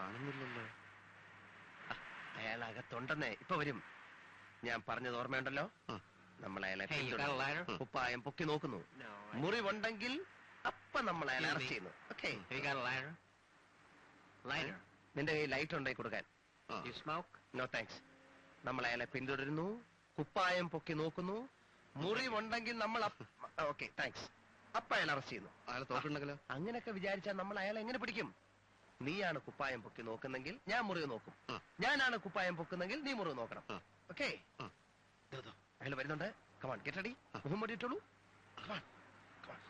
കാണുന്നില്ലല്ലോ. അയാൾ അകത്തുണ്ടെന്നേ. ഇപ്പൊ വരും. ഞാൻ പറഞ്ഞത് ഓർമ്മയുണ്ടല്ലോ. നമ്മൾ അയാളെ കുപ്പായം പൊക്കി നോക്കുന്നു. മുറിവുണ്ടെങ്കിൽ അപ്പൊ നമ്മൾ അയാളെ അറസ്റ്റ് ചെയ്യുന്നു. ഓക്കെ, നിന്റെ കയ്യിൽ ലൈറ്റ് ഉണ്ടായി കൊടുക്കാൻ. No thanks. നമ്മൾ അയാളെ പിന്തുടരുന്നു, കുപ്പായം പൊക്കി നോക്കുന്നു, മുറിവുണ്ടെങ്കിൽ നമ്മൾ ഓക്കെ താങ്ക്സ്, അപ്പൊ അയാൾ അറസ്റ്റ് ചെയ്യുന്നു. അയാൾ തോക്കുണ്ടെങ്കിലോ? അങ്ങനെയൊക്കെ വിചാരിച്ചാൽ നമ്മൾ അയാളെ എങ്ങനെ പിടിക്കും? നീയാണ് കുപ്പായം പൊക്കി നോക്കുന്നെങ്കിൽ ഞാൻ മുറിവ് നോക്കും. ഞാനാണ് കുപ്പായം പൊക്കുന്നെങ്കിൽ നീ മുറിവ് നോക്കണം. ഓക്കെ, അയാൾ വരുന്നുണ്ട്. Come on, get ready. മുഖം മൂടിയിട്ടുള്ളൂ. Come on come on.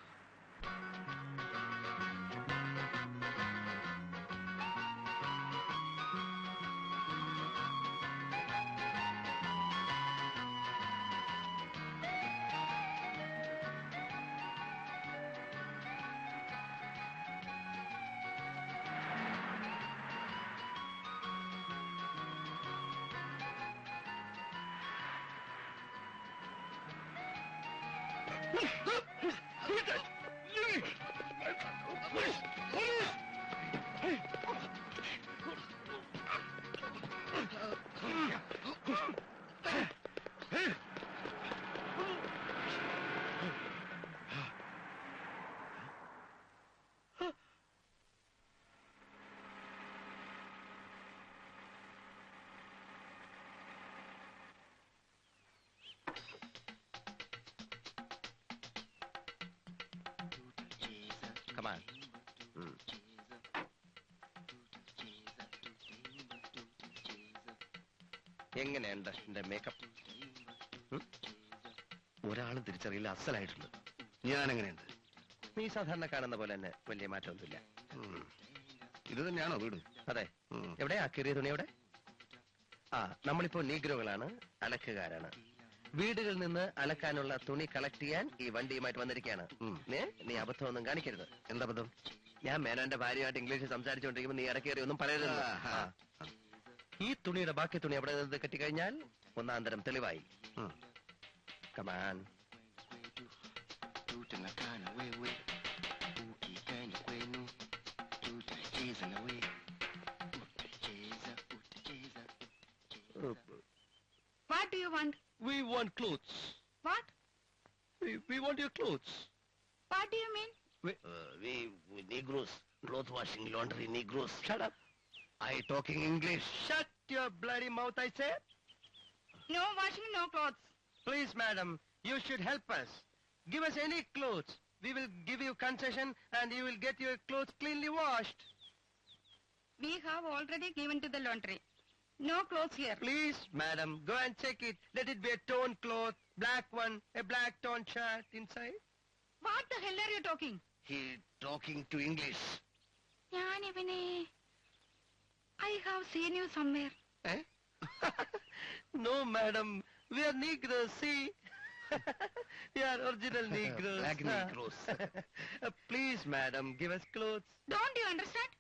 Come on. എങ്ങനെയുണ്ട് എന്റെ മേക്കപ്പ്? ഒരാളും തിരിച്ചറിയില്ല, അസലായിട്ടുണ്ട്. ഞാൻ എങ്ങനെയുണ്ട്? നീ സാധാരണ കാണുന്ന പോലെ തന്നെ, വലിയ മാറ്റമൊന്നുമില്ല. ഇത് തന്നെയാണോ വീട്? അതെ. എവിടെയാ കീറിയ തുണി? എവിടെ? നമ്മളിപ്പോ നീഗ്രോകളാണ്, അലക്കുകാരാണ്. വീടുകളിൽ നിന്ന് അലക്കാനുള്ള തുണി കളക്ട് ചെയ്യാൻ ഈ വണ്ടിയുമായിട്ട് വന്നിരിക്കുകയാണ്. നീ അബദ്ധമൊന്നും കാണിക്കരുത്. എന്തബദ്ധം? ഞാൻ മേനോന്റെ ഭാര്യയുമായിട്ട് ഇംഗ്ലീഷ് സംസാരിച്ചുകൊണ്ടിരിക്കുമ്പോൾ നീ ഇടക്കേറി ഒന്നും പറയരുത്. ഈ തുണിയുടെ ബാക്കി തുണി അവിടെ നിന്ന് കെട്ടിക്കഴിഞ്ഞാൽ ഒന്നാന്തരം തെളിവായി. Come on. What do you want? We want clothes. What? We want your clothes. What do you mean? We Negroes. Cloth washing, laundry, Negroes. Shut up. I talking English. Shut your bloody mouth, I say. No washing, no clothes. Please, madam, you should help us. Give us any clothes. We will give you concession and you will get your clothes cleanly washed. We have already given to the laundry. No clothes here. Please, madam, go and check it. Let it be a torn cloth, black one, a black torn shirt inside. What the hell are you talking? He talking to English. I have seen you somewhere. Eh? No, madam. We are Negroes, see? We are original Negroes. Black Negroes. Please, madam, give us clothes. Don't you understand?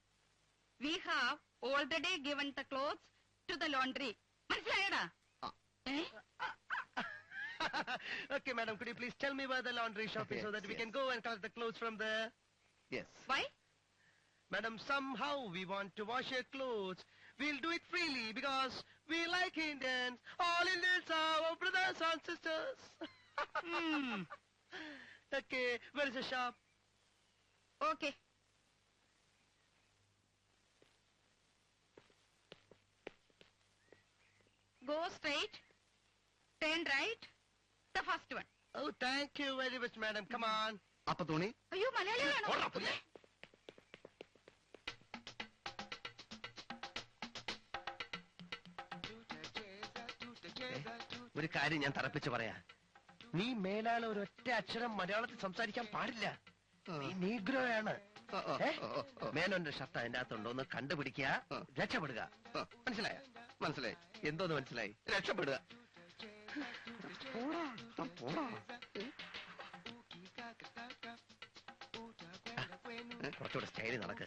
We have already given the clothes to the laundry. മനസ്സിലായടാ? Okay, madam, could you please tell me where the laundry shop is so that we can go and collect the clothes from there? Yes. Why? Madam, somehow we want to wash your clothes. We'll do it freely because we like Indians. All Indians are our brothers and sisters. Okay, where is the shop? Okay. Go straight, turn right, the first one. Oh, thank you very much, madam. Come on. അപ്പൊ തുണി? അയ്യോ, മലയാളിയാണോ? ഒരു കാര്യം ഞാൻ തറപ്പിച്ച് പറയാ. നീ മേലാലെ ഒരൊറ്റ അക്ഷരം മലയാളത്തിൽ സംസാരിക്കാൻ പാടില്ല. നീ നീഗ്രോയാണ്. മേനോന്റെ ഷർട്ട് അതിന്റെ അകത്തുണ്ടോ എന്ന് കണ്ടുപിടിക്കുക, രക്ഷപ്പെടുക. മനസ്സിലായ? മനസ്സിലായി. എന്തോന്ന് മനസ്സിലായി? രക്ഷപ്പെടുക. കുറച്ചുകൂടെ സ്റ്റൈലിൽ നടക്ക്.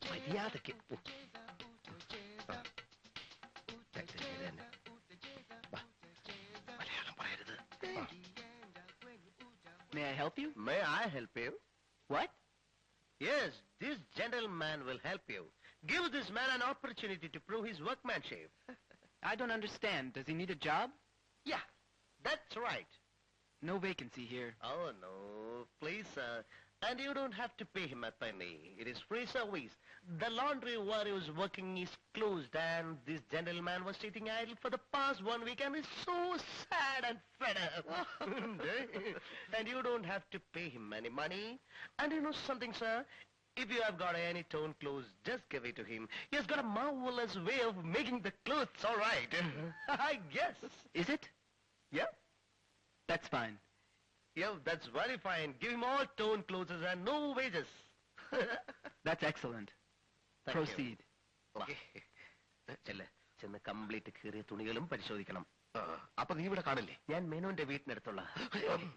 മര്യാദക്ക് മലയാളം പറയരുത്. May I help you? May I help you? What? Yes, this gentleman will help you. Give this man an opportunity to prove his workmanship. I don't understand. Does he need a job? Yeah, that's right. No vacancy here. Oh, no. Please, sir. And you don't have to pay him a penny. It is free service. The laundry where he was working is closed, and this gentleman was sitting idle for the past 1 week and is so sad and fed up. And you don't have to pay him any money. And you know something, sir? If you have got any torn clothes, just give it to him. He has got a marvelous way of making the clothes all right. I guess. Is it? Yeah? That's fine. Yeah, that's very fine. Give him all torn clothes and no wages. That's excellent. Thank Proceed. ചെന്ന് complete കീറിയ തുണികളും പരിശോധിക്കണം. അപ്പൊ നീ ഇവിടെ കാണില്ലേ? ഞാൻ മേനോന്റെ വീട്ടിനടുത്തുള്ള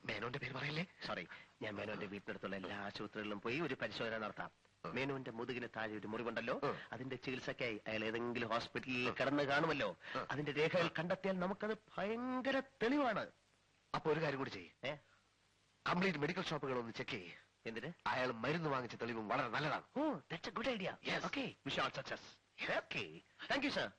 മേനോന്റെ പേര് പറയല്ലേ? സോറി, ഞാൻ മേനോന്റെ വീട്ടിനടുത്തുള്ള എല്ലാ ആശുപത്രികളിലും പോയി ഒരു പരിശോധന നടത്താം. മേനോന്റെ മുതുകിന് താഴെ ഒരു മുറിവുണ്ടല്ലോ, അതിന്റെ ചികിത്സക്കായി അയാൾ ഏതെങ്കിലും ഹോസ്പിറ്റലിൽ കിടന്ന് കാണുമല്ലോ. അതിന്റെ രേഖകൾ കണ്ടെത്തിയാൽ നമുക്കത് ഭയങ്കര തെളിവാണ്. അപ്പൊ ഒരു കാര്യം കൂടി ചെയ്യേ, കംപ്ലീറ്റ് മെഡിക്കൽ ഷോപ്പുകൾ ഒന്ന് ചെക്ക് ചെയ്യേ. എന്തിന്? അയാൾ മരുന്ന് വാങ്ങിച്ച തെളിവും വളരെ നല്ലതാണ്. Oh, that's a good idea. Yes. Okay, Wish you all success. Okay, thank you sir.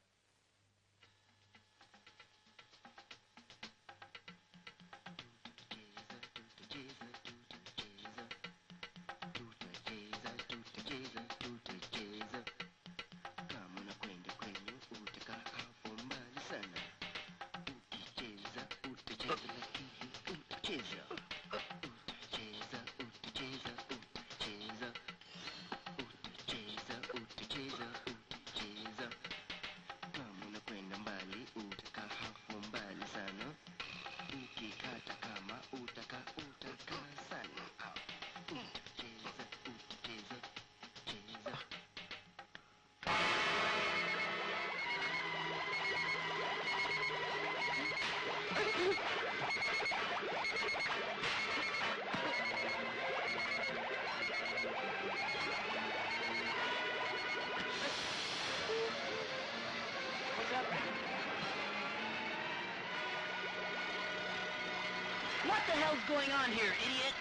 What the hell's going on here, idiot?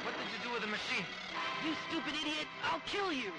What did you do with the machine? You stupid idiot! I'll kill you!